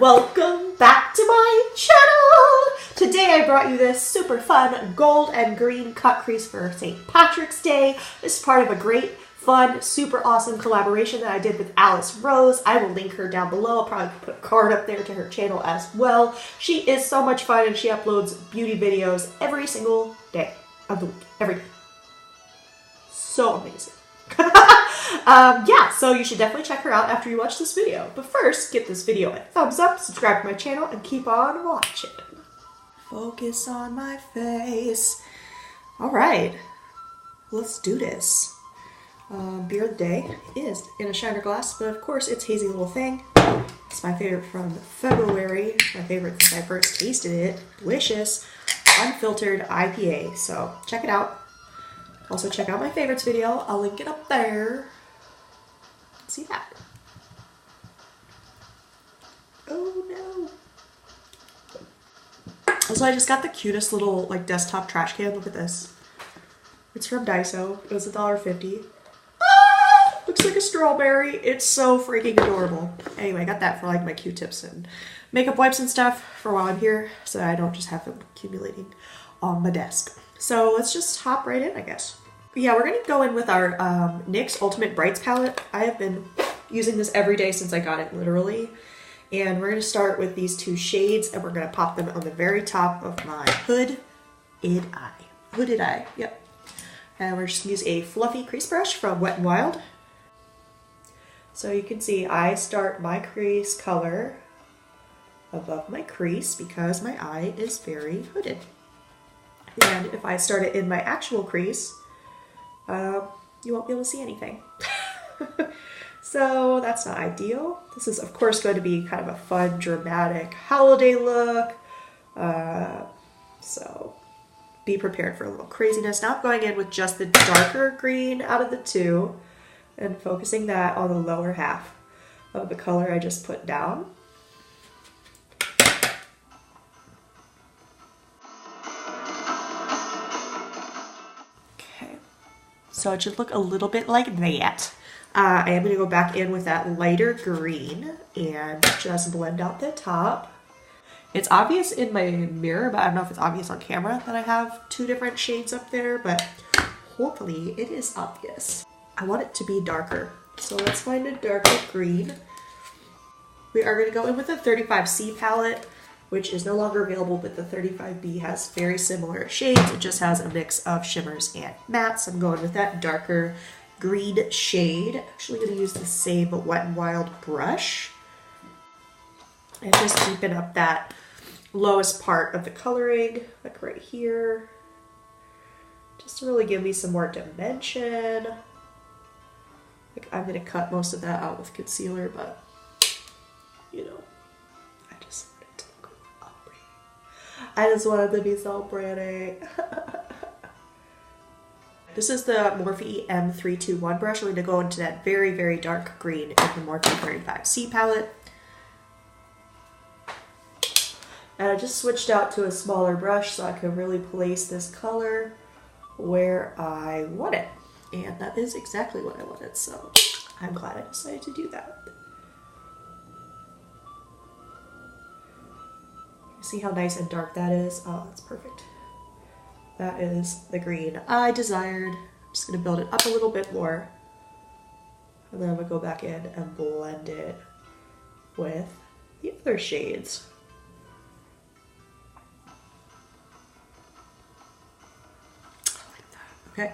welcome back to my channel! Today I brought you this super fun gold and green cut crease for St. Patrick's Day. This is part of a great, fun, super awesome collaboration that I did with Alice Rose. I will link her down below. I'll probably put a card up there to her channel as well. She is so much fun and she uploads beauty videos every single day of the week. Every day. So amazing. Yeah, so you should definitely check her out after you watch this video. But first, give this video a thumbs up, subscribe to my channel, and keep on watching. Focus on my face. Alright, let's do this. Beer of the day is in a shiner glass, but of course it's Hazy Little Thing. It's my favorite from February. It's my favorite since I first tasted it. Delicious, unfiltered IPA, so check it out. Also check out my favorites video. I'll link it up there. See that? Oh no. Also, I just got the cutest little like desktop trash can. Look at this. It's from Daiso. It was $1.50. Ah! Looks like a strawberry. It's so freaking adorable. Anyway, I got that for like my Q-tips and makeup wipes and stuff for while I'm here, so I don't just have them accumulating on my desk. So let's just hop right in, I guess. Yeah, we're going to go in with our NYX Ultimate Brights palette. I have been using this every day since I got it, literally. And we're going to start with these two shades, and we're going to pop them on the very top of my hooded eye. Yep. And we're just going to use a fluffy crease brush from Wet n Wild. So you can see I start my crease color above my crease because my eye is very hooded. And if I start it in my actual crease, you won't be able to see anything. So that's not ideal. This is of course going to be kind of a fun, dramatic holiday look. So be prepared for a little craziness. Now I'm going in with just the darker green out of the two and focusing that on the lower half of the color I just put down. So it should look a little bit like that. I am going to go back in with that lighter green and just blend out the top. It's obvious in my mirror, but I don't know if it's obvious on camera that I have two different shades up there, but hopefully it is obvious. I want it to be darker, so let's find a darker green. We are going to go in with a 35C palette, which is no longer available, but the 35B has very similar shades. It just has a mix of shimmers and mattes. I'm going with that darker green shade. Actually going to use the same Wet n Wild brush and just deepen up that lowest part of the coloring, like right here, just to really give me some more dimension. Like I'm going to cut most of that out with concealer, but you know, I just wanted to be so pretty. This is the Morphe M321 brush. We're going to go into that very, very dark green in the Morphe 35C palette. And I just switched out to a smaller brush so I could really place this color where I want it. And that is exactly what I wanted, so I'm glad I decided to do that. See how nice and dark that is? Oh, that's perfect. That is the green I desired. I'm just going to build it up a little bit more. And then I'm going to go back in and blend it with the other shades. I like that. Okay.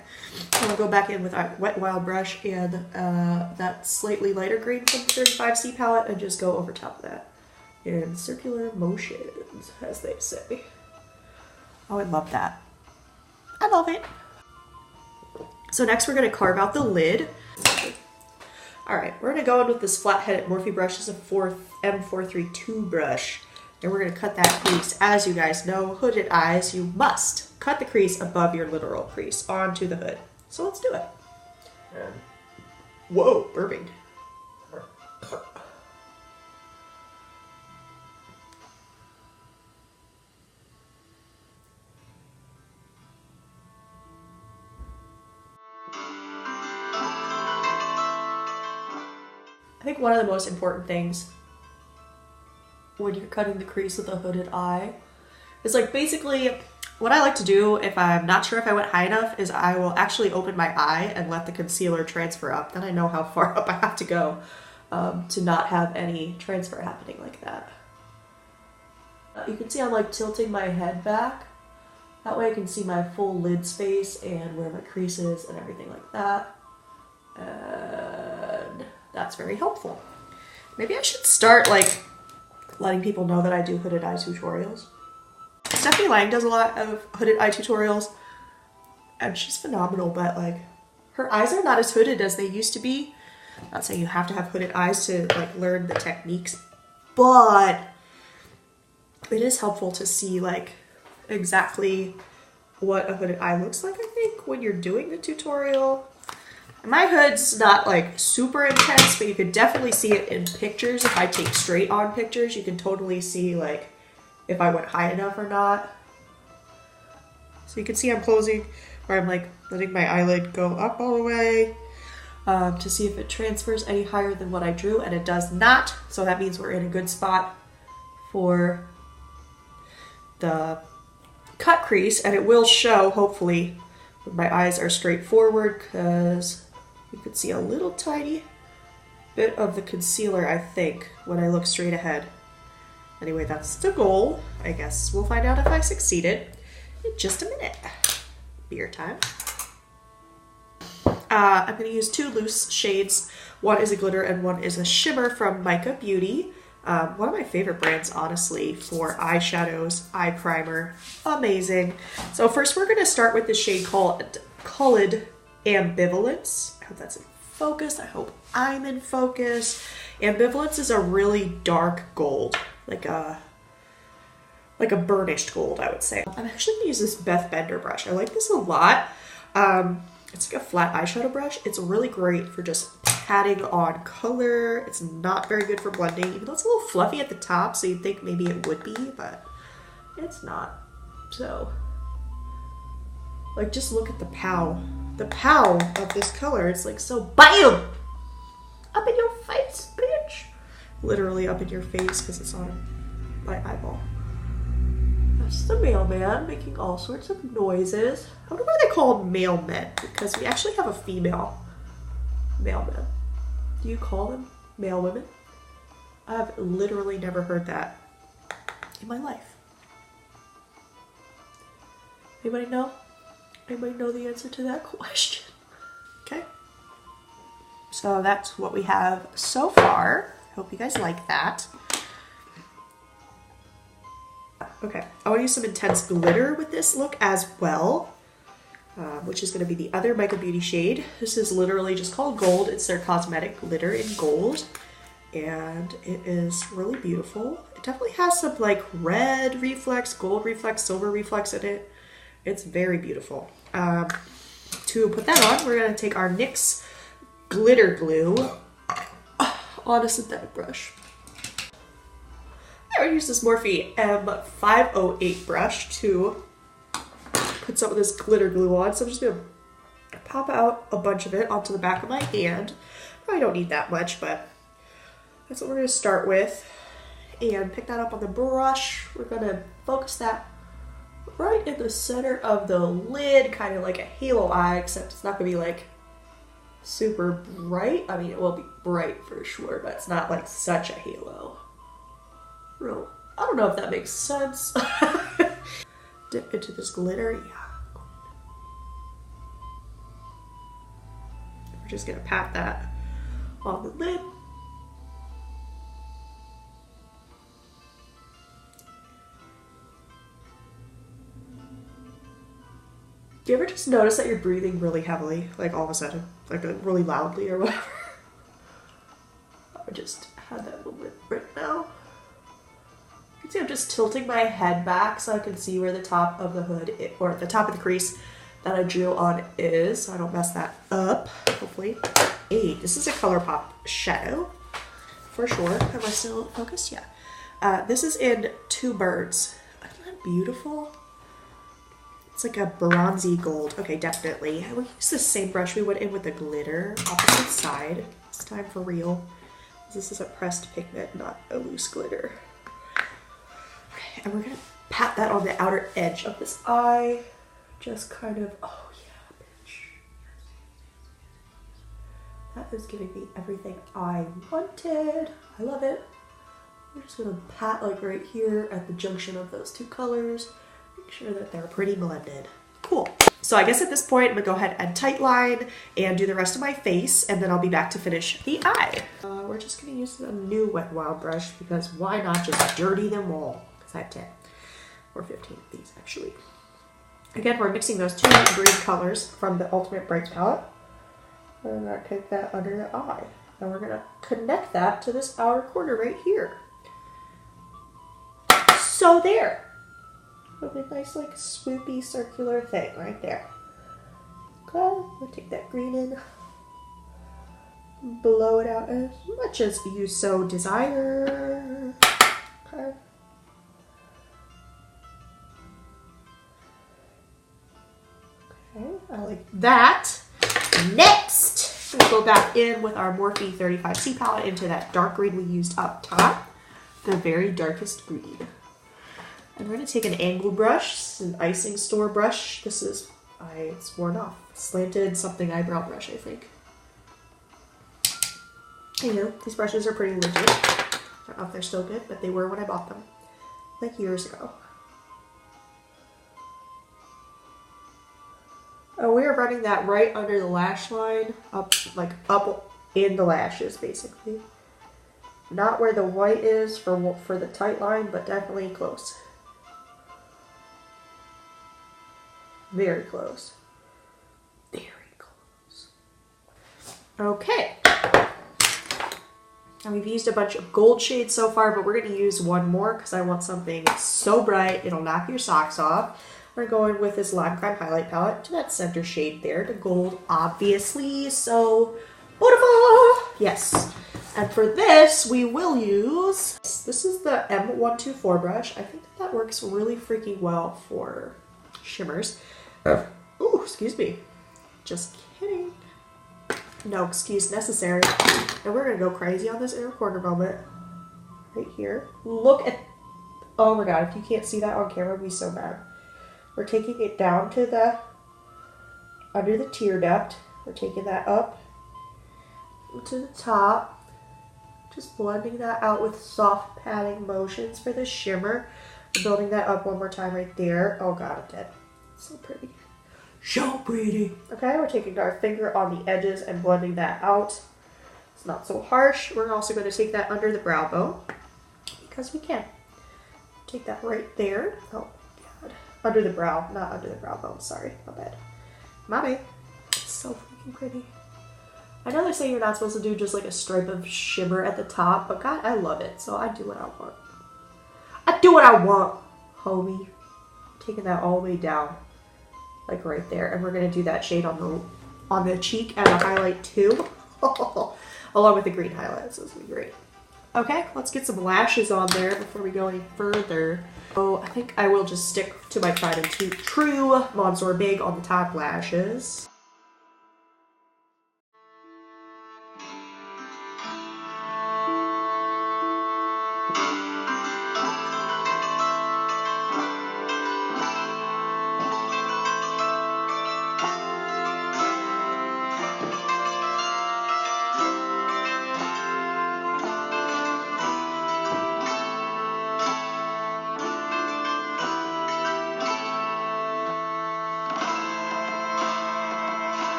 I'm going to go back in with our Wet n Wild brush and that slightly lighter green from the 35C palette and just go over top of that in circular motions, as they say. Oh, I love that. I love it. So next we're going to carve out the lid. Alright, we're going to go in with this flat-headed Morphe brush. This is a M432 brush. And we're going to cut that crease. As you guys know, hooded eyes, you must cut the crease above your literal crease onto the hood. So let's do it. Whoa, burping. I think one of the most important things when you're cutting the crease with a hooded eye is like basically what I like to do if I'm not sure if I went high enough is I will actually open my eye and let the concealer transfer up. Then I know how far up I have to go to not have any transfer happening like that. You can see I'm like tilting my head back. That way I can see my full lid space and where my crease is and everything like that. And that's very helpful. Maybe I should start like letting people know that I do hooded eye tutorials. Stephanie Lang does a lot of hooded eye tutorials and she's phenomenal, but like her eyes are not as hooded as they used to be. Not saying you have to have hooded eyes to like learn the techniques, but it is helpful to see like exactly what a hooded eye looks like, I think, when you're doing the tutorial. My hood's not like super intense, but you could definitely see it in pictures. If I take straight on pictures, you can totally see like if I went high enough or not. So you can see I'm closing, or I'm like letting my eyelid go up all the way to see if it transfers any higher than what I drew, and it does not. So that means we're in a good spot for the cut crease, and it will show hopefully when my eyes are straight forward, because you could see a little tiny bit of the concealer, I think, when I look straight ahead. Anyway, that's the goal. I guess we'll find out if I succeeded in just a minute. Beer time. I'm going to use two loose shades. One is a glitter and one is a shimmer from Mica Beauty. One of my favorite brands, honestly, for eyeshadows, eye primer. Amazing. So first we're going to start with the shade called Ambivalence. I hope that's in focus. I hope I'm in focus. Ambivalence is a really dark gold, like a burnished gold, I would say. I'm actually going to use this Beth Bender brush. I like this a lot. It's like a flat eyeshadow brush. It's really great for just adding on color. It's not very good for blending, even though it's a little fluffy at the top, so you'd think maybe it would be, but it's not. So, like, just look at the pow. The pow of this color. It's like so BAM! Up in your face, bitch! Literally up in your face because it's on my eyeball. That's the mailman making all sorts of noises. I wonder why they call them mailmen, because we actually have a female mailman. Do you call them mail women? I've literally never heard that in my life. Anybody know? Anybody know the answer to that question? Okay. So that's what we have so far. Hope you guys like that. Okay, I want to use some intense glitter with this look as well, which is going to be the other Mica Beauty shade. This is literally just called Gold. It's their cosmetic glitter in gold, and it is really beautiful. It definitely has some like red reflex, gold reflex, silver reflex in it. It's very beautiful. To put that on, we're going to take our NYX glitter glue on a synthetic brush. I use this Morphe M508 brush to put some of this glitter glue on. So I'm just going to pop out a bunch of it onto the back of my hand. Probably don't need that much, but that's what we're going to start with. And pick that up on the brush. We're going to focus that right in the center of the lid, kind of like a halo eye, except it's not going to be like super bright. I mean, it will be bright for sure, but it's not like such a halo. Real, I don't know if that makes sense. Dip into this glitter, yeah. We're just gonna pat that on the lid. Do you ever just notice that you're breathing really heavily, like all of a sudden, like really loudly or whatever? I just had that moment right now. You can see I'm just tilting my head back so I can see where the top of the hood, or the top of the crease that I drew on is, so I don't mess that up, hopefully. Hey, this is a ColourPop shadow, for sure. Am I still focused? Yeah. This is in Two Birds. Isn't that beautiful? It's like a bronzy gold. Okay, definitely. I will use the same brush we went in with the glitter, opposite side. This time for real. This is a pressed pigment, not a loose glitter. And we're gonna pat that on the outer edge of this eye. Just kind of, oh yeah, bitch. That is giving me everything I wanted. I love it. I'm just gonna pat like right here at the junction of those two colors. Make sure that they're pretty blended. Cool. So I guess at this point, I'm gonna go ahead and tight line and do the rest of my face, and then I'll be back to finish the eye. We're just gonna use a new Wet n Wild brush because why not just dirty them all? Because I have 10 or 15 of these actually. Again, we're mixing those two green colors from the Ultimate Bright palette. We're gonna take that under the eye, and we're gonna connect that to this outer corner right here. So there. With a nice like swoopy circular thing right there. Okay, we'll take that green in, blow it out as much as you so desire. Okay. Okay, I like that. Next, we'll go back in with our Morphe 35C palette into that dark green we used up top, the very darkest green. And we're going to take an angled brush. This is an icing store brush. This is, it's worn off. Slanted something eyebrow brush, I think. You know, these brushes are pretty legit. I don't know if they're still good, but they were when I bought them, like years ago. Oh, we are running that right under the lash line, up, like up in the lashes, basically. Not where the white is for the tight line, but definitely close. Very close. Very close. Okay. And we've used a bunch of gold shades so far, but we're going to use one more because I want something so bright it'll knock your socks off. We're going with this Lime Crime Highlight Palette to that center shade there, the gold, obviously. So beautiful! Yes. And for this, we will use, this is the M124 brush. I think that works really freaking well for shimmers. Ooh, excuse me. Just kidding. No excuse necessary. And we're gonna go crazy on this inner corner moment. Right here. Look at, oh my god, if you can't see that on camera, I'd be so mad. We're taking it down to the, under the tear duct. We're taking that up to the top. Just blending that out with soft patting motions for the shimmer. Building that up one more time right there. Oh god, I'm dead. So pretty. So pretty. Okay, we're taking our finger on the edges and blending that out. It's not so harsh. We're also going to take that under the brow bone because we can. Take that right there. Oh god. Under the brow, not under the brow bone. Sorry, my bad. My bad. It's so freaking pretty. I know they say you're not supposed to do just like a stripe of shimmer at the top, but god, I love it. So I do what I want. I do what I want, homie. Taking that all the way down. Like right there, and we're gonna do that shade on the cheek and the highlight too, along with the green highlights. This will be great. Okay, let's get some lashes on there before we go any further. So I think I will just stick to my tried and true Monsieur Big on the top lashes.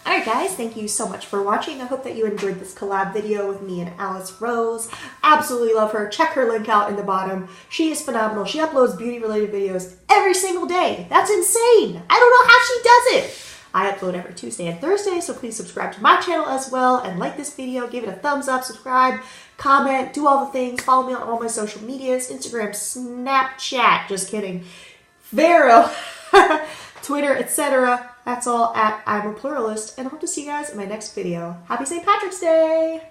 Alright guys, thank you so much for watching. I hope that you enjoyed this collab video with me and Alice Rose. Absolutely love her. Check her link out in the bottom. She is phenomenal. She uploads beauty related videos every single day. That's insane. I don't know how she does it. I upload every Tuesday and Thursday, so please subscribe to my channel as well and like this video, give it a thumbs up, subscribe, comment, do all the things. Follow me on all my social medias, Instagram, Snapchat, just kidding, Vero, Twitter, etc. That's all at I'm a Pluralist, and I hope to see you guys in my next video. Happy St. Patrick's Day!